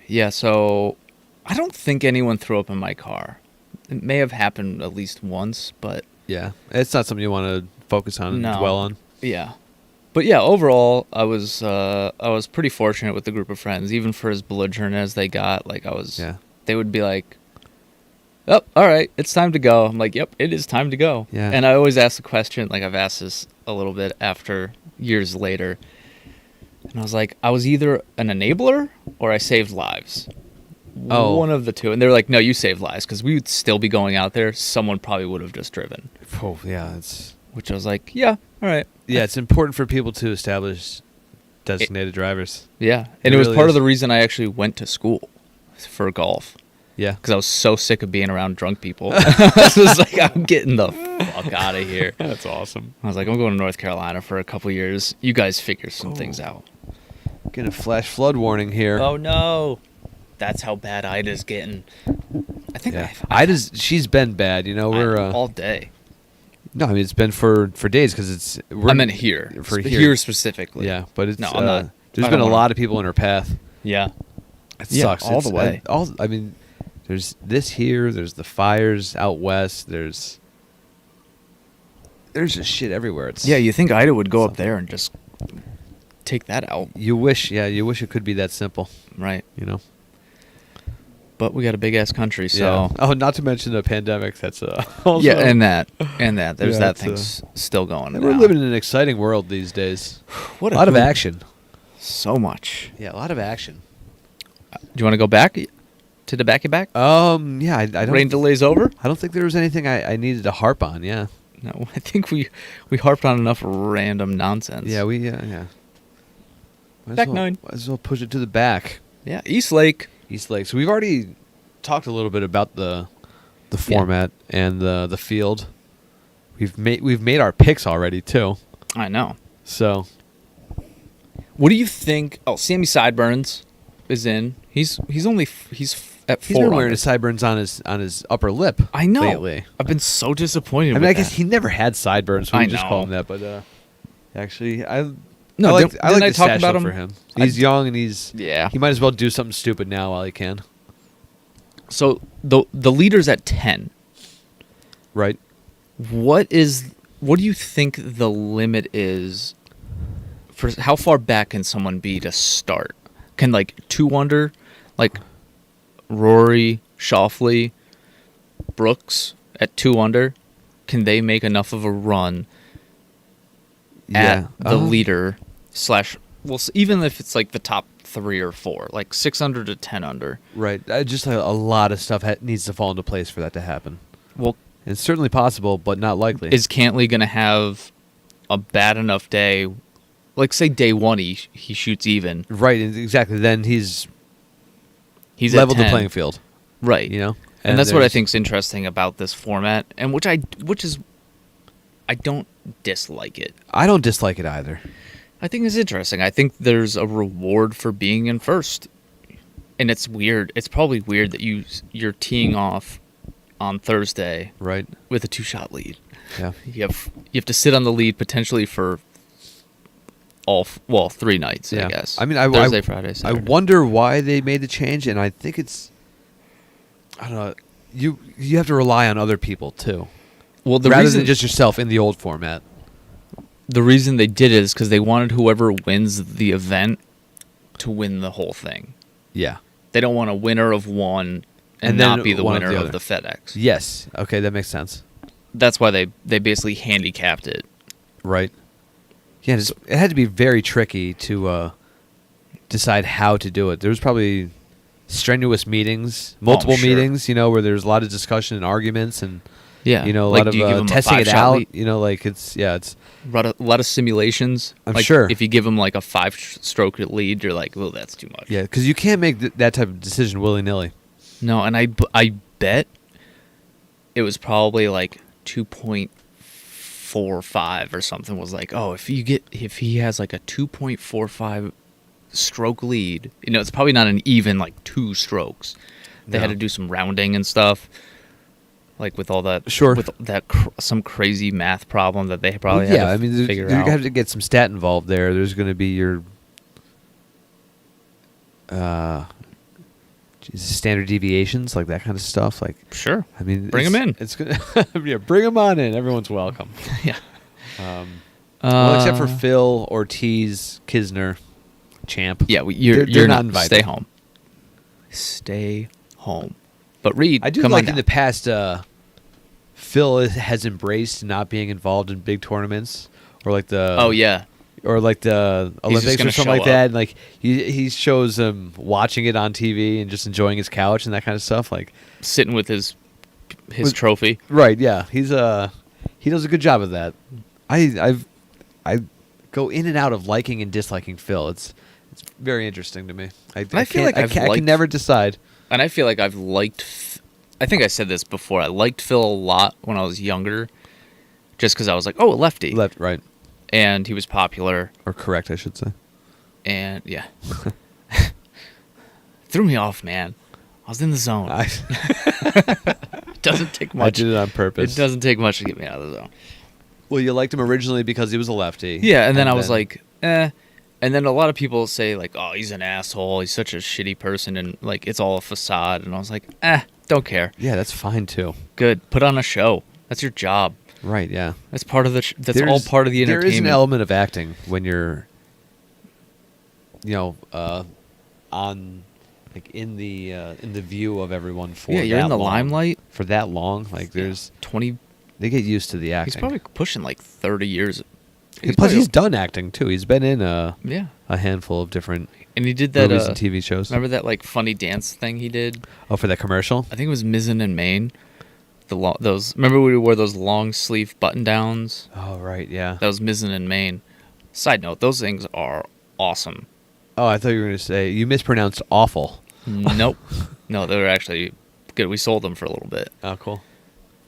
Yeah, so I don't think anyone threw up in my car. It may have happened at least once, but Yeah, it's not something you want to focus on and No. dwell on. yeah. But yeah, overall, I was pretty fortunate with the group of friends, even for as belligerent as they got. Like Yeah. they would be like, "Oh, all right, it's time to go." I'm like, "Yep, it is time to go." Yeah. And I always ask the question, like I've asked this a little bit after years later, and I was like, I was either an enabler or I saved lives. Oh. One of the two. And they're like, "No, you saved lives because we would still be going out there. Someone probably would have just driven." Oh, yeah, it's Which I was like, "Yeah, all right." yeah, it's important for people to establish designated drivers. Yeah, and It it was really part is. of the reason I actually went to school for golf. Yeah. Because I was so sick of being around drunk people. I was like, I'm getting the fuck out of here. That's awesome. I was like, I'm going to North Carolina for a couple years. You guys figure some things out. Getting a flash flood warning here. Oh, no. That's how bad Ida's getting. I think Yeah. She's been bad, we're all day. no, I mean it's been for days because I meant here. for Here here. specifically. Yeah, but it's No, I'm not. there's I been don't a wanna- lot of people in her path. Yeah. It Yeah, sucks all the way. I mean, there's this here. There's the fires out west. There's just shit everywhere. It's Yeah, you think Ida would go up there and just take that out. You wish it could be that simple. Right. But we got a big ass country, so. yeah. Oh, not to mention the pandemic. That's also, Yeah, and that. There's Yeah, that it's, thing's still going. we're now. living in an exciting world these days. What A lot of hoot. action. So much. Yeah, a lot of action. Do you want to go back to the backy back? Yeah, I don't. Rain delay's over? I don't think there was anything I needed to harp on. Yeah. No, I think we harped on enough random nonsense. Yeah, yeah. Might as Back well- nine. Might as well push it to the back. Yeah, East Lake. East Lake. So we've already talked a little bit about the format and the field. We've made our picks already too. I know. So What do you think? Oh, Sammy Sideburns is in. He's at he's 4 been wearing under. his sideburns on his upper lip. I know. Lately. I've been so disappointed. I with mean, I guess that. he never had sideburns, so I we just call know. him that. But actually, I No, like didn't I the talk stash about look him? for him. He's young and Yeah. he might as well do something stupid now while he can. So the leader's at 10. Right. What do you think the limit is for how far back can someone be to start? Can like 2 under, like Rory, Schauffele, Brooks at 2 under, can they make enough of a run at the leader slash? Well, even if it's like the top 3 or 4, like 6 under to 10 under. Right. Just a lot of stuff needs to fall into place for that to happen. Well, It's certainly possible, but not likely. is Cantley going to have a bad enough day? Like, say day 1 he shoots even. Right. Exactly. Then he's He's leveled at the 10. playing field. Right. You know, And that's what I there's- think's interesting about this format, and which I don't dislike it. I don't dislike it either. I think it's interesting. I think there's a reward for being in first, and it's weird. It's probably weird that you're teeing off on Thursday Right. with a 2-shot lead. Yeah. You have to sit on the lead potentially for 3 nights. Yeah. I guess. I mean, Thursday, Friday, I Saturday. wonder why they made the change, and I think I don't know. You have to rely on other people too, Well, the rather reason than just yourself in the old format. the reason they did it is because they wanted whoever wins the event to win the whole thing. Yeah. They don't want a winner of one and And then not be the one of winner the of other. the FedEx. Yes. Okay, that makes sense. That's why they basically handicapped it. Right. Yeah, it had to be very tricky to decide how to do it. There was probably strenuous meetings, multiple sure. meetings, where there's a lot of discussion and arguments and Yeah, a like, lot do you give of 'em a testing it 5-shot out. lead? Like it's A lot of simulations. I'm Like, sure. if you give them like a 5-stroke lead, you're like, well, that's too much. yeah, because you can't make that type of decision willy nilly. No, and I bet it was probably like 2.45 or something. Was like, oh, if he has like a 2.45 stroke lead, it's probably not an even like 2 strokes. They had No. to do some rounding and stuff, like with all that. Sure. With that some crazy math problem that they probably Yeah, I had to mean, figure you out. have to get some stat involved there. There's going to be your standard deviations, like that kind of stuff. Like, Sure. I mean, Bring 'em in. It's gonna, yeah, bring them on in. Everyone's welcome. Yeah. Well, except for Phil, Ortiz, Kisner, Champ. Yeah, They're you're not not invited. Stay home. Stay home. But Reed, I do come like on in now. the past, Phil has embraced not being involved in big tournaments or like the Oh yeah, or like the He's just Olympics or gonna something show like that. up. And like he shows watching it on TV and just enjoying his couch and that kind of stuff. Like, sitting with his With- trophy. right? Yeah, he does a good job of that. I go in and out of liking and disliking Phil. It's very interesting to me. I I feel can't- like I've I liked- can never decide. And I feel like I've liked. I think I said this before. I liked Phil a lot when I was younger, just because I was like, oh, a lefty, Left, right, and he was popular, or correct, I should say. and yeah, threw me off, man. I was in the zone. It doesn't take I much. did it on purpose. It doesn't take much to get me out of the zone. Well, you liked him originally because he was a lefty. Yeah, and then I was like, eh. And then a lot of people say like, oh, he's an asshole. He's such a shitty person, and like it's all a facade. And I was like, don't care. yeah, that's fine too. Good. Put on a show. That's your job. Right? Yeah. That's part of the. That's all part of the entertainment. There is an element of acting when you're, on, like in the view of everyone for Yeah, you're that in the long. limelight. For that long. Like there's 20. they get used to the acting. He's probably pushing like 30 years. Plus, probably- he's done acting too. He's been in a Yeah, handful of different and he did that. movies and TV shows. Remember that like funny dance thing he did? Oh, for that commercial? I think it was Mizzen in Maine. Those. Remember we wore those long sleeve button downs? Oh, right, yeah. That was Mizzen in Maine. Side note: those things are awesome. Oh, I thought you were going to say you mispronounced awful. Nope. No, they were actually good. We sold them for a little bit. Oh, cool.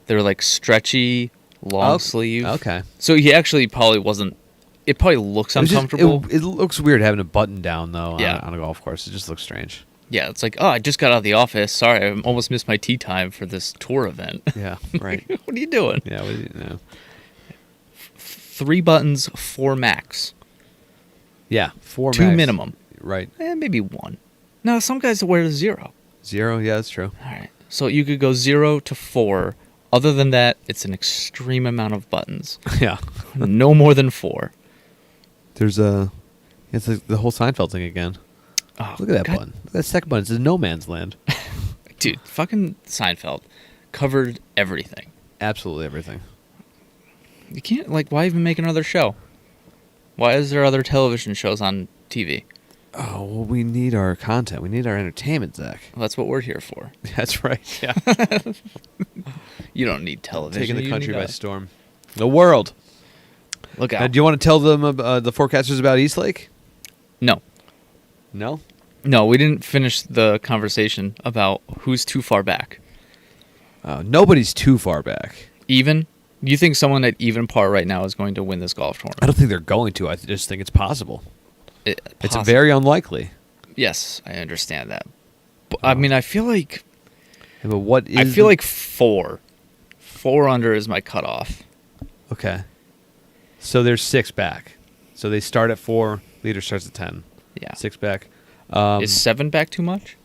They were like stretchy, long Oh, sleeve. Okay. So he actually probably wasn't. It probably looks It was just- uncomfortable. it looks weird having a button down though. Yeah. On a golf course, it just looks strange. Yeah, it's like, oh, I just got out of the office. Sorry, I almost missed my tea time for this tour event. Yeah. Right. What are you doing? Yeah. What do you know? 3 buttons, 4 max. Yeah. 4 2 max. minimum. Right. Maybe 1. No, some guys wear 0. 0. Yeah, that's true. All right. So you could go 0 to 4. Other than that, it's an extreme amount of buttons. Yeah. No more than 4. There's it's like the whole Seinfeld thing again. Oh, Look at that God. button. Look at that second button. It's in no man's land. Dude, fucking Seinfeld covered everything. Absolutely everything. You can't, like, why even make another show? Why is there other television shows on TV? Oh, well, we need our content. We need our entertainment, Zach. Well, that's what we're here for. That's right. Yeah. You don't need television. Taking the You country need by storm. The world. Look Now, out. do you want to tell them the forecasters about Eastlake? No. No? No, we didn't finish the conversation about who's too far back. Nobody's too far back. Even? Do you think someone at even par right now is going to win this golf I tournament? don't think they're going to. I just think it's possible. It's Possible. very unlikely. Yes, I understand that. But, I mean, I feel like Yeah, but what is I feel like 4. 4 under is my cutoff. Okay. So there's 6 back. So they start at 4. Leader starts at 10. Yeah. 6 back. Is 7 back too much?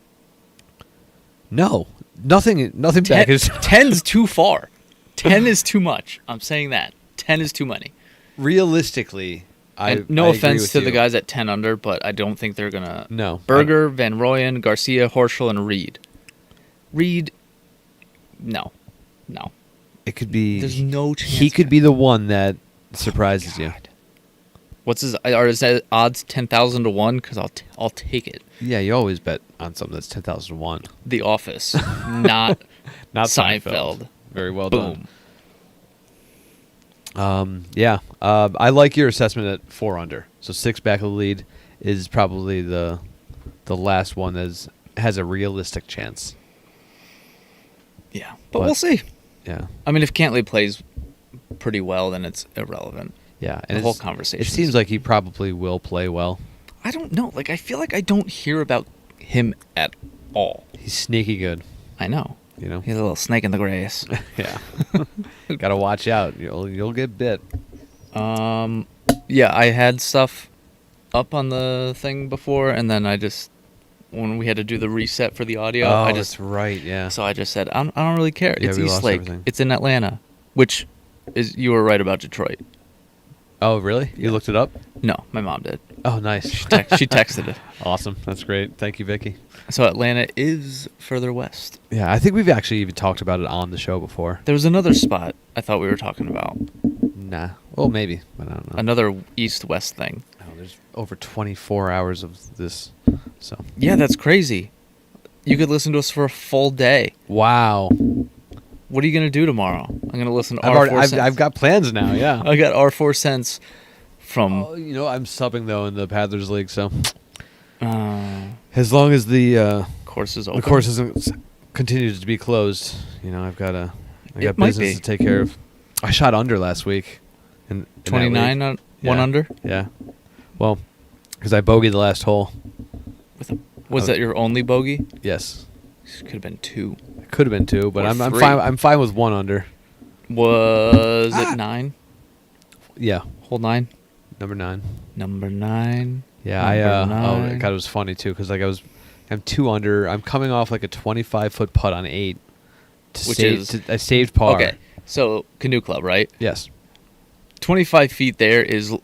No. Nothing back is 10's too far. 10 is too much. I'm saying that. 10 is too many. realistically. And no I agree offense with to you. the guys at 10 under, but I don't think they're going to. No. Berger, Van Rooyen, Garcia, Horschel, and Reed. Reed, no. No. It could be. There's no chance. He could be the one that surprises you. God. What's his? Or is that odds 10,000 to 1? Because I'll take it. Yeah, you always bet on something that's 10,001. The Office, not Not Seinfeld. Very well Boom. done. Yeah. I like your assessment at 4 under. So 6 back of the lead is probably the last one that has a realistic chance. Yeah, but But- we'll see. Yeah. I mean, if Cantley plays pretty well, then it's irrelevant. Yeah. The whole conversation. It seems like he probably will play well. I don't know. Like, I feel like I don't hear about him at all. He's sneaky good, I know. you know? He's a little snake in the grass. Yeah. Got to watch out. You'll get bit. Yeah, I had stuff up on the thing before, and then I just, when we had to do the reset for the audio, I just, that's right. Yeah. so I just said, I don't really care. Yeah, It's we lost Eastlake. everything. It's in Atlanta, which is, you were right about Detroit. Oh, really? You looked it up? No, my mom did. Oh, nice. She texted it. Awesome. That's great. Thank you, Vicky. So Atlanta is further west. Yeah, I think we've actually even talked about it on the show before. There was another spot I thought we were talking about. Nah. Well, maybe, but I don't know. Another east-west thing. No, there's over 24 hours of this. So. Yeah, that's crazy. You could listen to us for a full day. Wow. What are you going to do tomorrow? I'm going to listen to I've got plans now. Yeah. I got our 4 cents from Oh, I'm subbing though in the Pathers League, so uh, as long as the courses open. course continues to be closed, I've got It might business be. to take care of. I shot under last week. In that 29 league. on one Yeah. under. Yeah. Well, because I bogeyed the last hole. Was that your only bogey? Yes. Could have been 2. It could have been 2, but Or I'm 3. fine. I'm fine with 1 under. Was it 9? Yeah. Hole 9. Number 9. Number 9. Yeah. Number Oh 9. God, it was funny too because I'm 2 under. I'm coming off like a 25-foot putt on 8. I saved par. Okay. So canoe club, right? Yes. 25 feet there is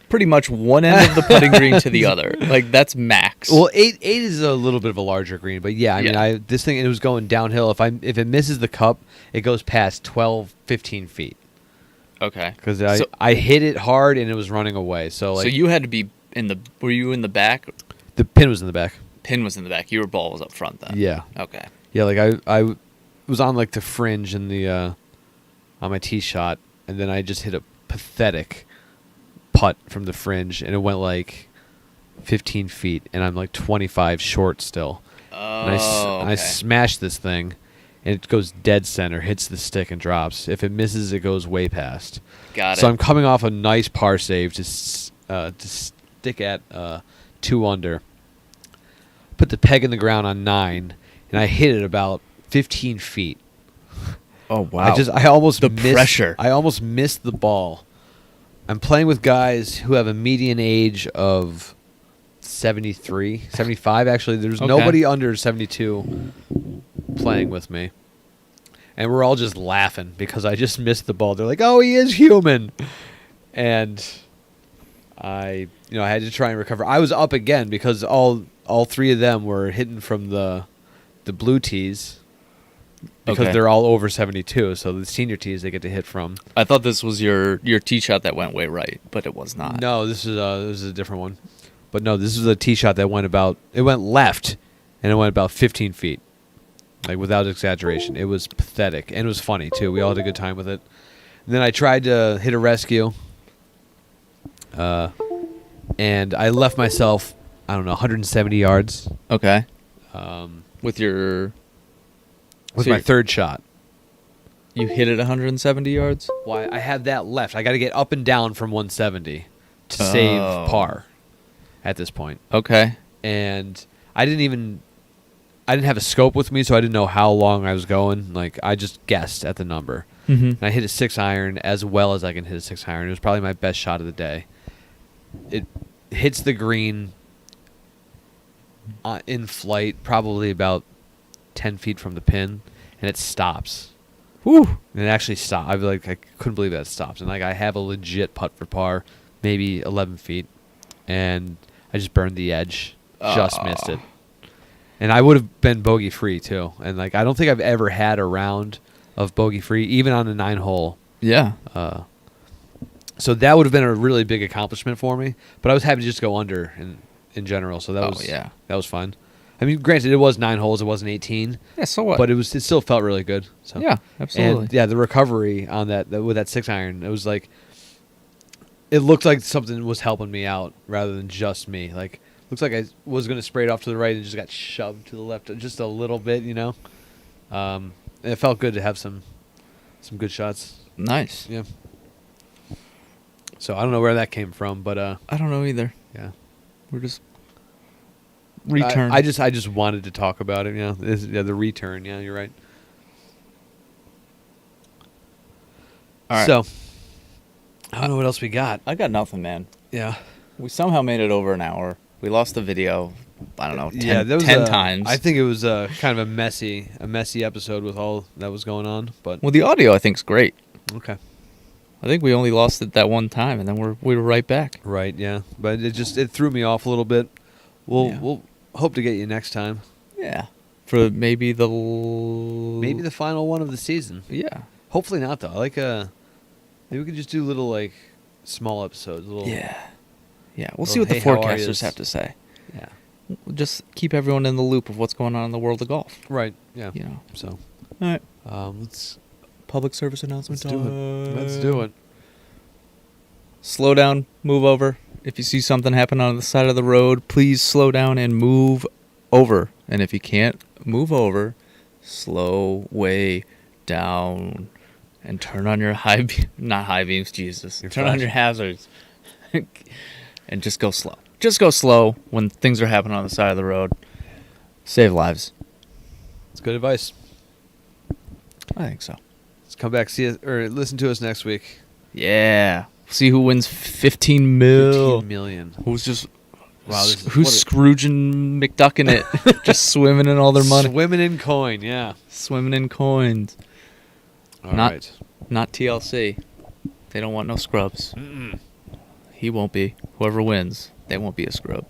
pretty much one end of the putting green to the other. Like, that's max. Well, 8 is a little bit of a larger green, but yeah, I Yeah. mean, this thing it was going downhill. If it misses the cup, it goes past 12, 15 feet Okay. because So- I hit it hard and it was running away. So like So you had to be were you in the back? the pin was in the back. Pin was in the back. Your ball was up front then. Yeah, Okay. yeah. Like I was on like the fringe in the on my tee shot, and then I just hit a pathetic putt from the fringe, and it went like 15 feet, and I'm like 25 short still. And Oh, I okay. smash this thing, and it goes dead center, hits the stick, and drops. If it misses, it goes way past. Got So it. I'm coming off a nice par save to stick at 2 under. Put the peg in the ground on 9, and I hit it about 15 feet. Oh, wow. I almost The missed, pressure. I almost missed the ball. I'm playing with guys who have a median age of 73, 75 actually. There's Okay. nobody under 72. playing with me, and we're all just laughing because I just missed the ball. They're like, "Oh, he is human," and I had to try and recover. I was up again because all three of them were hitting from the blue tees because Okay. they're all over 72. So the senior tees they get to hit from. I thought this was your tee shot that went way right, but it was not. No, this is a different one. But no, this is a tee shot that went left, and it went about 15 feet. Like, without exaggeration. It was pathetic. And it was funny, too. We all had a good time with it. And then I tried to hit a rescue. And I left myself, 170 yards Okay. um, With your with So my you- third shot. you hit it 170 yards? Why I had that left. I got to get up and down from 170 to save Oh. par at this point. Okay. And I didn't have a scope with me, so I didn't know how long I was going. Like, I just guessed at the number. Mm-hmm. And I hit a 6-iron as well as I can hit a 6-iron. It was probably my best shot of the day. It hits the green in flight, probably about 10 feet from the pin, and it stops. Whew. And it actually stopped. I couldn't believe that it stopped. And I have a legit putt for par, maybe 11 feet, and I just burned the edge, just missed it. And I would have been bogey free too. And I don't think I've ever had a round of bogey free, even on a 9-hole. Yeah. So that would have been a really big accomplishment for me. But I was happy to just go under in general. So that was fun. I mean, granted, it was 9 holes. It wasn't 18. Yeah. So what? But it still felt really good. So Yeah, absolutely. And yeah, the recovery on that with that 6-iron, it was like, it looked like something was helping me out rather than just me. Like, looks like I was going to spray it off to the right and just got shoved to the left just a little bit, And it felt good to have some good shots. Nice. Yeah. So I don't know where that came from, but I don't know either. yeah. We're just return. I just wanted to talk about it. The return. Yeah, you're right. All right. So I don't know what else we got. I got nothing, man. Yeah. We somehow made it over an hour. We lost the video. I don't know. 10, Yeah, that was 10 times. I think it was kind of a messy episode with all that was going on. But Well, the audio I think is great. okay, I think we only lost it that one time, and then we were right back. right, yeah. But it threw me off a little bit. Yeah. We'll hope to get you next time. Yeah. For maybe the Maybe the final one of the season. yeah. Hopefully not though. Maybe we could just do little small episodes. Yeah. Yeah. We'll Well, see what the hey, how are forecasters yous? have to say. Yeah. We'll just keep everyone in the loop of what's going on in the world of golf. Right. Yeah. You know. So All right. let's Public service announcement. do it. Let's do it. Slow down, move over. If you see something happen on the side of the road, please slow down and move over. And if you can't move over, slow way down and turn on your not high beams, Jesus. Your Turn on flash. your hazards. And just go slow. Just go slow when things are happening on the side of the road. Save lives. It's good advice. I think so. Let's come back, see us, or listen to us next week. Yeah. See who wins 15 mil. 15 million. Who's just Wow, this is- who's what a- Scrooging McDucking it, just swimming in all their money, Swimming in coin, yeah. swimming in coins. All Not- right. Not TLC. They don't want no scrubs. He won't be. Whoever wins, they won't be a scrub.